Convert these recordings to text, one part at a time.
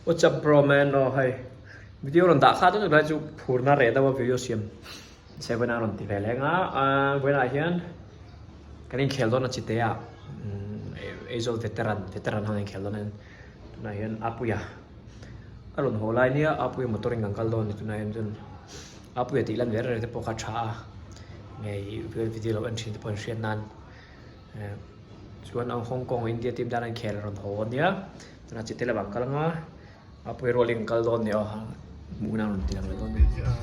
What's up, bro, man? Oh, hi. Video ron đã khá tốt rồi chú phù na rẻ đâu video xem. Sẽ bên nào ron thì về lên á. Bên này hiện cái này khéo đó nó chỉ thế à. Azul veteran hơn khéo đó nên tụi này hiện apuya. Ở ron hồ lại nia apuya motoring ang kalon tụi này hiện apuya thì lần về rồi thì poka cha. Ngày video anh xin thì share nan. Chuan ang Hong Kong India team dan ang khéo ron hồ nia. Tụi nó chỉ thế là bằng cái đó. Apoy rolling kaldon niyo muna nun tinang kaldon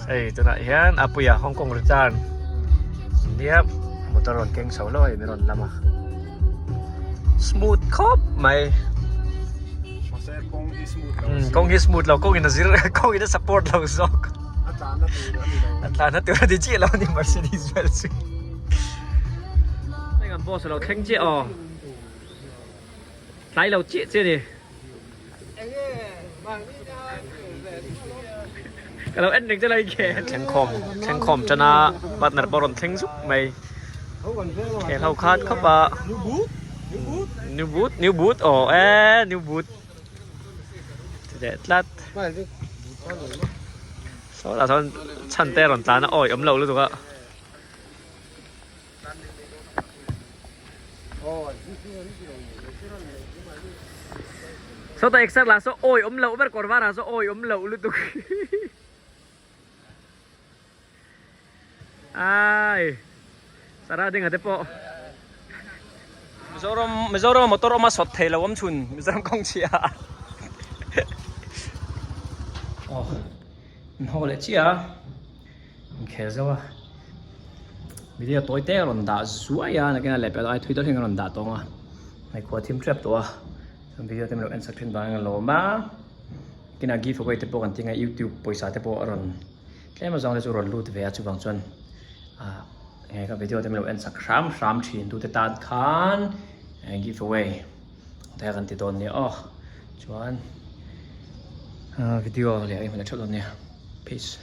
ay ito na yan apoy Hong Kong return dia motoron keng solo ay meron lama smooth cop may kong smooth law kong ina zero kong ina support law sok Atlanta tu di chi law ni Mercedes Benz ay ngam boss law keng chi lai law chi chi ni kalau endingจะเลยแค่แข่งคอมชนะบัตรนัดบอลแข่งสุดไม่แค่เขาคาดเข้าไปนิวบูทอ๋อนิวบูทเด็ดลัดโซ่ละท่านชั้นเตะหล่นตานะโอ้ยอมเหลาเลยถูกอ่ะโซ่แต่เอ็กซ์ละโซ่โอ้ยอมเหลาแบบก่อนว่านะโซ่โอ้ยอมเหลาเลยถูกAy, sarah din ate po. Mizoram motor mas hot thela wam chun, mizoram kong chia. Oh, no le chia. Khe zawa. Video toy te ron da zuwa ya na kena lepe ai Twitter hing ron da tonga. Mai ko team trap to. Sam video tem lo en section ba ng lo ma. Kina giveaway te po kan tinga YouTube poisa te po ron. Kaya mo zong le zu ron lut ve chu bang chun. Cái video thì mình làm sắc sám chín tu tết khan giveaway thayกันติดตอนนี้ชวนvideoเลยmình chốt luôn nha peace